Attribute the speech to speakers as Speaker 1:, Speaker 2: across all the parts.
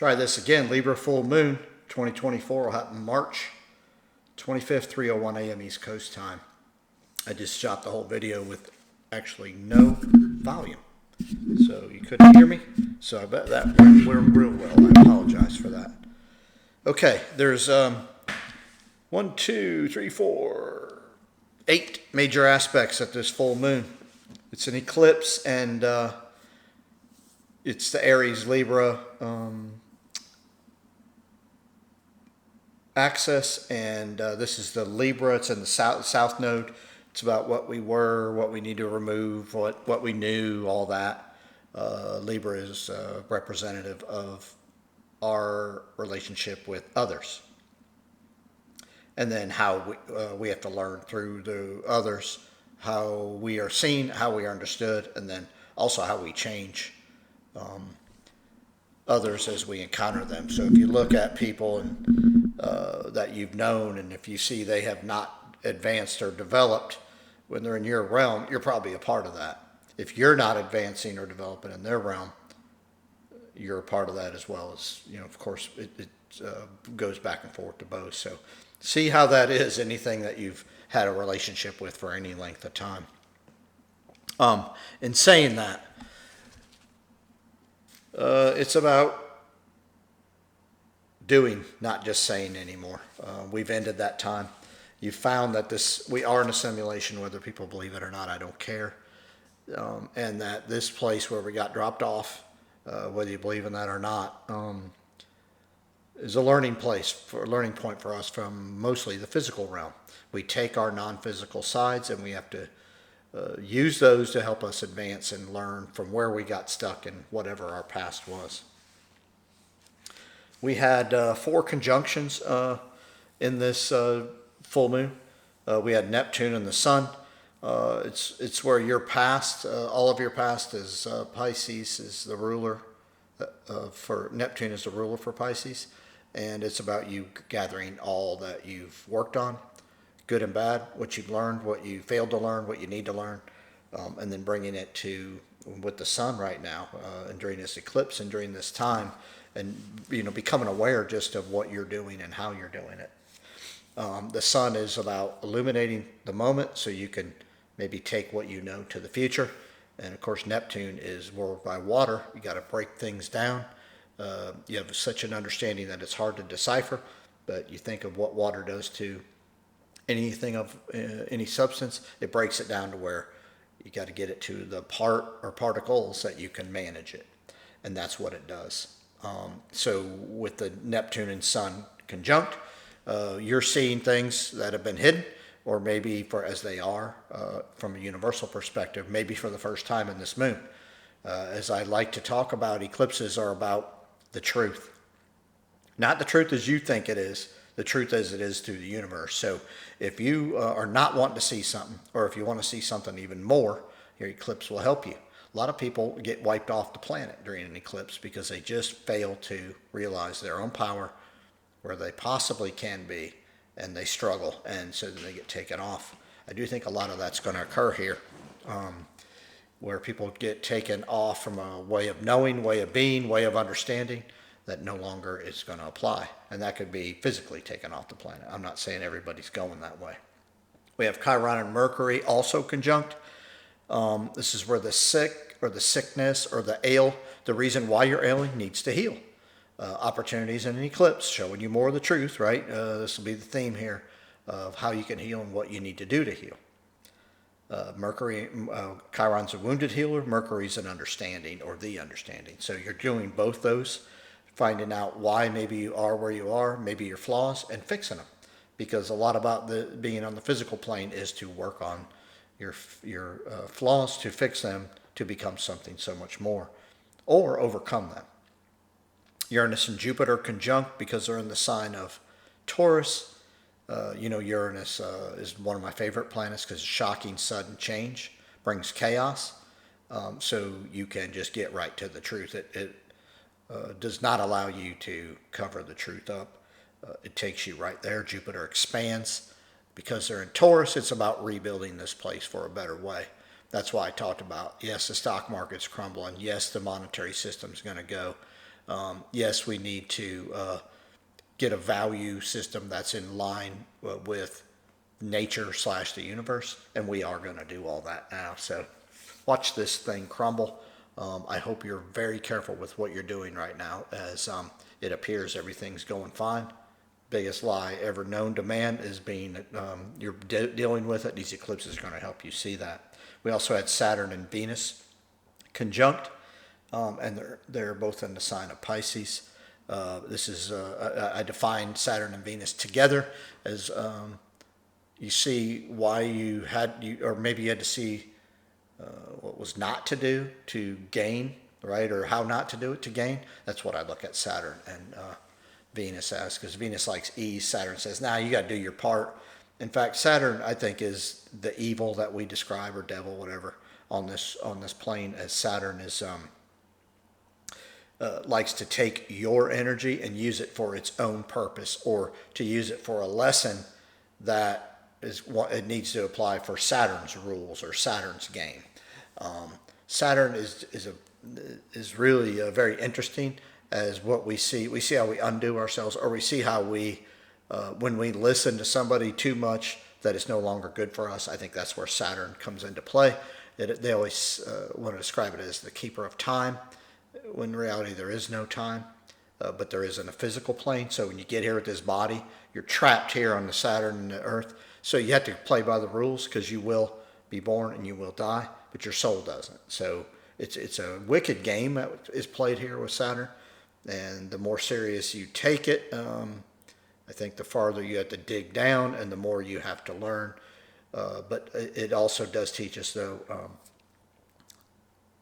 Speaker 1: Try this again. Libra full moon 2024 will happen March 25th, 3:01 a.m. East Coast time. I just shot the whole video with actually no volume, so you couldn't hear me. So I bet that went real well. I apologize for that. Okay, there's 1, 2, 3, 4, 8 major aspects at this full moon. It's an eclipse, and it's the Aries Libra axis, and this is the Libra. It's in the south node. It's about what we were, what we need to remove, what we knew, all that. Libra is representative of our relationship with others, and then how we have to learn through the others how we are seen, how we are understood, and then also how we change others as we encounter them. So if you look at people and that you've known, and if you see they have not advanced or developed when they're in your realm, you're probably a part of that. If you're not advancing or developing in their realm, you're a part of that as well. As of course, it goes back and forth to both. So see how that is anything that you've had a relationship with for any length of time. In saying that, it's about doing, not just saying anymore. We've ended that time. You found that we are in a simulation, whether people believe it or not, I don't care. And that this place where we got dropped off, whether you believe in that or not, is a learning point for us from mostly the physical realm. We take our non-physical sides and we have to use those to help us advance and learn from where we got stuck in whatever our past was. We had 4 conjunctions in this full moon. We had Neptune and the Sun. It's where your past, all of your past is Pisces is the ruler for Neptune is the ruler for Pisces, and it's about you gathering all that you've worked on, good and bad, what you've learned, what you failed to learn, what you need to learn, and then bringing it to with the Sun right now, and during this eclipse and during this time, and becoming aware just of what you're doing and how you're doing it. The Sun is about illuminating the moment so you can maybe take what you know to the future. And of course, Neptune is ruled by water. You got to break things down. You have such an understanding that it's hard to decipher, but you think of what water does to anything of any substance, it breaks it down to where you got to get it to the part or particles that you can manage it. And that's what it does. So with the Neptune and Sun conjunct, you're seeing things that have been hidden, or maybe as they are from a universal perspective, maybe for the first time in this moon. As I like to talk about, eclipses are about the truth. Not the truth as you think it is, the truth as it is to the universe. So if you are not wanting to see something, or if you want to see something even more, your eclipse will help you. A lot of people get wiped off the planet during an eclipse because they just fail to realize their own power, where they possibly can be, and they struggle, and so then they get taken off. I do think a lot of that's going to occur here, where people get taken off from a way of knowing, way of being, way of understanding that no longer is going to apply. And that could be physically taken off the planet. I'm not saying everybody's going that way. We have Chiron and Mercury also conjunct. This is where the sick or the sickness or the reason why you're ailing needs to heal. Opportunities in an eclipse, showing you more of the truth, right? This will be the theme here of how you can heal and what you need to do to heal. Chiron's a wounded healer. Mercury's an understanding, or the understanding. So you're doing both those, finding out why maybe you are where you are, maybe your flaws, and fixing them. Because a lot about being on the physical plane is to work on your flaws, to fix them, to become something so much more, or overcome them. Uranus and Jupiter conjunct because they're in the sign of Taurus. Uranus is one of my favorite planets because shocking sudden change brings chaos. So you can just get right to the truth. It does not allow you to cover the truth up. It takes you right there. Jupiter expands. Because they're in Taurus, it's about rebuilding this place for a better way. That's why I talked about, yes, the stock market's crumbling. Yes, the monetary system's going to go. Yes, we need to get a value system that's in line with nature slash the universe, and we are going to do all that now. So watch this thing crumble. I hope you're very careful with what you're doing right now, as it appears everything's going fine. Biggest lie ever known to man is being you're dealing with it. These eclipses are going to help you see that. We also had Saturn and Venus conjunct, and they're both in the sign of Pisces. This is I define Saturn and Venus together as you see why you had or maybe you had to see what was not to do to gain, right, or how not to do it to gain. That's what I look at Saturn and Venus as, because Venus likes ease. Saturn says, "Nah, you got to do your part." In fact, Saturn, I think, is the evil that we describe, or devil, whatever, on this plane. As Saturn is likes to take your energy and use it for its own purpose, or to use it for a lesson that is what it needs to apply for Saturn's rules or Saturn's game. Saturn is really very interesting as what we see. We see how we undo ourselves, or we see how we, when we listen to somebody too much, that it's no longer good for us. I think that's where Saturn comes into play. They always want to describe it as the keeper of time, when in reality there is no time, but there is in a physical plane. So when you get here with this body, you're trapped here on the Saturn and the Earth. So you have to play by the rules, because you will be born and you will die, but your soul doesn't. So it's a wicked game that is played here with Saturn. And the more serious you take it, I think the farther you have to dig down and the more you have to learn. But it also does teach us, though,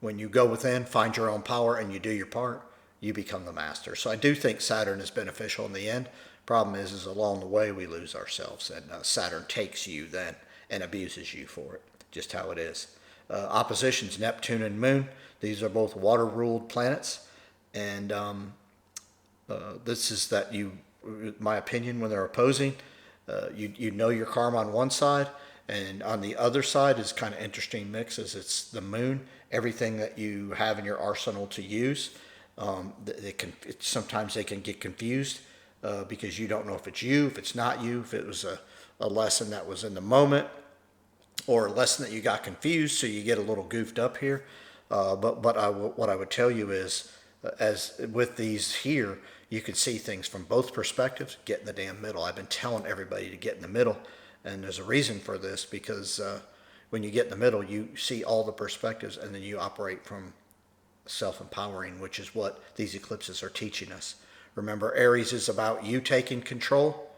Speaker 1: when you go within, find your own power, and you do your part, you become the master. So I do think Saturn is beneficial in the end. Problem is along the way we lose ourselves, and Saturn takes you then and abuses you for it, just how it is. Oppositions, Neptune and Moon. These are both water-ruled planets. And this is that my opinion, when they're opposing, you know your karma on one side, and on the other side is kind of interesting mix, as it's the moon, everything that you have in your arsenal to use. Sometimes they can get confused because you don't know if it's you, if it's not you, if it was a lesson that was in the moment, or a lesson that you got confused, so you get a little goofed up here. But what I would tell you is, as with these here, you can see things from both perspectives. Get in the damn middle. I've been telling everybody to get in the middle, and there's a reason for this, because when you get in the middle, you see all the perspectives, and then you operate from self-empowering, which is what these eclipses are teaching us. Remember, Aries is about you taking control,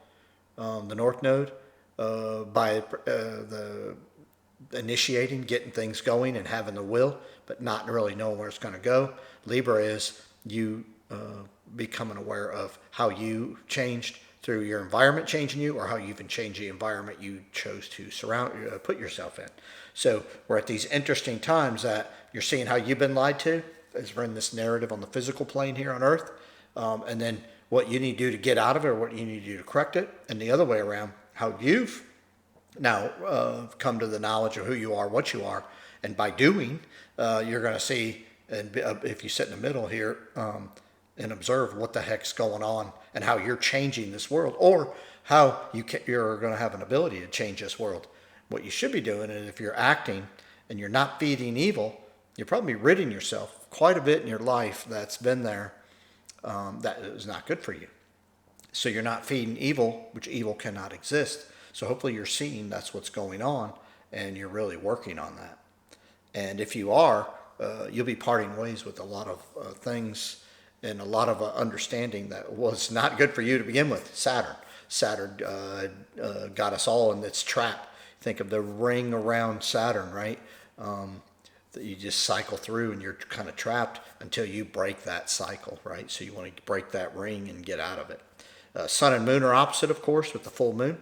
Speaker 1: the North Node, by the initiating, getting things going, and having the will, but not really knowing where it's going to go. Libra is you becoming aware of how you changed through your environment changing you, or how you even changed the environment you chose to put yourself in. So we're at these interesting times that you're seeing how you've been lied to, as we're in this narrative on the physical plane here on Earth, and then what you need to do to get out of it, or what you need to do to correct it, and the other way around, how you've now come to the knowledge of who you are, what you are, and by doing, you're going to see, and if you sit in the middle here and observe what the heck's going on, and how you're changing this world, or how you're going to have an ability to change this world. What you should be doing, and if you're acting and you're not feeding evil, you're probably ridding yourself quite a bit in your life that's been there that is not good for you. So you're not feeding evil, which evil cannot exist. So hopefully you're seeing that's what's going on, and you're really working on that. And if you are, you'll be parting ways with a lot of things, and a lot of understanding that was not good for you to begin with. Saturn got us all in this trap. Think of the ring around Saturn, right? That you just cycle through, and you're kind of trapped until you break that cycle, right? So you want to break that ring and get out of it. Sun and moon are opposite, of course, with the full moon.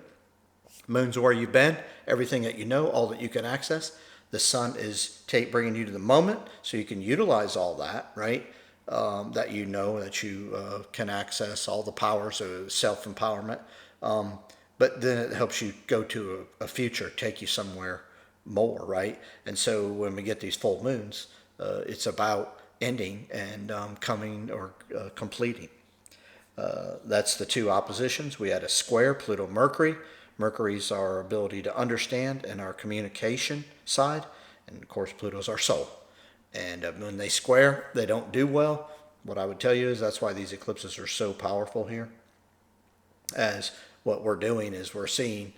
Speaker 1: Moon's where you've been, everything that you know, all that you can access. The sun is bringing you to the moment, so you can utilize all that, right? That you know, that you can access all the powers of self-empowerment. But then it helps you go to a future, take you somewhere more, right? And so when we get these full moons, it's about ending and coming or completing. That's the two oppositions. We had a square, Pluto-Mercury. Mercury's our ability to understand and our communication side. And of course, Pluto's our soul. And when they square, they don't do well. What I would tell you is that's why these eclipses are so powerful here. As what we're doing is we're seeing,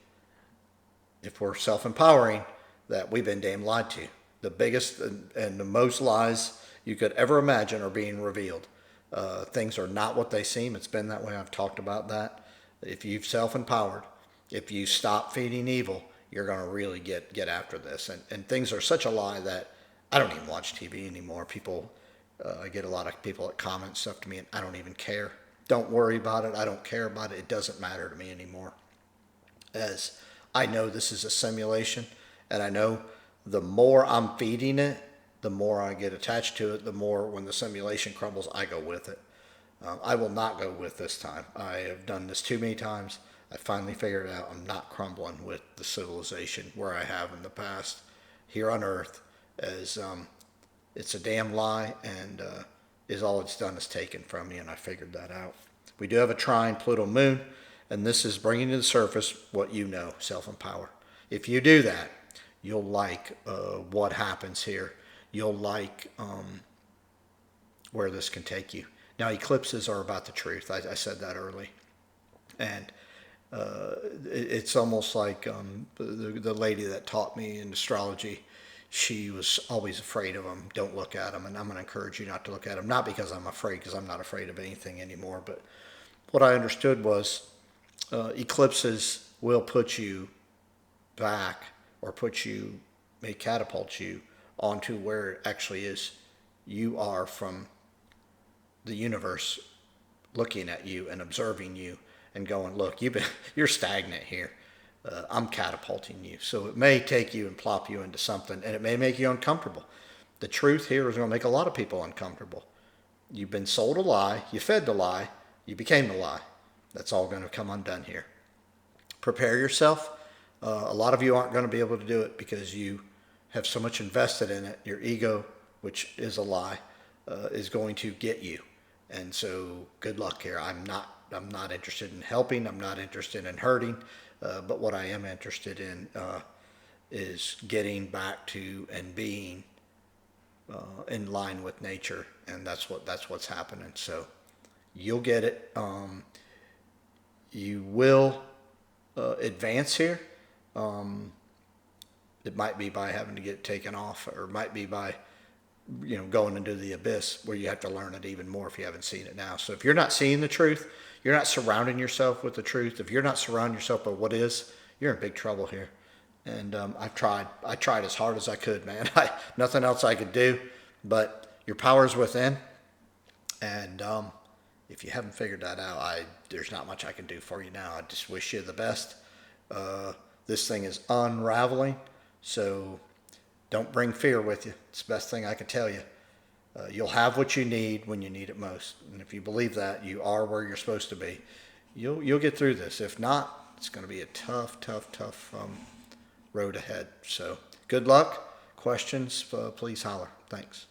Speaker 1: if we're self-empowering, that we've been damn lied to. The biggest and the most lies you could ever imagine are being revealed. Things are not what they seem. It's been that way. I've talked about that. If you've self-empowered, if you stop feeding evil, you're going to really get after this. And things are such a lie that I don't even watch TV anymore. I get a lot of people that comment stuff to me, and I don't even care. Don't worry about it. I don't care about it. It doesn't matter to me anymore. As I know this is a simulation, and I know the more I'm feeding it, the more I get attached to it, the more when the simulation crumbles, I go with it. I will not go with this time. I have done this too many times. I finally figured out I'm not crumbling with the civilization where I have in the past here on Earth, as it's a damn lie, and is all it's done is taken from me, and I figured that out. We do have a trine Pluto Moon, and this is bringing to the surface what you know, self-empower. If you do that, you'll like what happens here. You'll like where this can take you. Now, eclipses are about the truth. I said that early. And it's almost like the lady that taught me in astrology, she was always afraid of them. Don't look at them. And I'm going to encourage you not to look at them. Not because I'm afraid, because I'm not afraid of anything anymore. But what I understood was eclipses will put you back, or may catapult you onto where it actually is. You are from the universe looking at you and observing you and going, look, you're stagnant here. I'm catapulting you. So it may take you and plop you into something, and it may make you uncomfortable. The truth here is going to make a lot of people uncomfortable. You've been sold a lie, you fed the lie, you became the lie. That's all going to come undone here. Prepare yourself. A lot of you aren't going to be able to do it because you have so much invested in it. Your ego, which is a lie, is going to get you. And so good luck here. I'm not interested in helping. I'm not interested in hurting. But what I am interested in is getting back to and being in line with nature. And that's what's happening. So you'll get it. You will advance here. It might be by having to get taken off, or it might be by going into the abyss where you have to learn it even more if you haven't seen it now. So if you're not seeing the truth, you're not surrounding yourself with the truth. If you're not surrounding yourself by what is, you're in big trouble here. And I tried as hard as I could, man. Nothing else I could do, but your power's within. And if you haven't figured that out, there's not much I can do for you now. I just wish you the best. This thing is unraveling, so don't bring fear with you. It's the best thing I can tell you. You'll have what you need when you need it most. And if you believe that, you are where you're supposed to be. You'll get through this. If not, it's going to be a tough road ahead. So good luck. Questions, please holler. Thanks.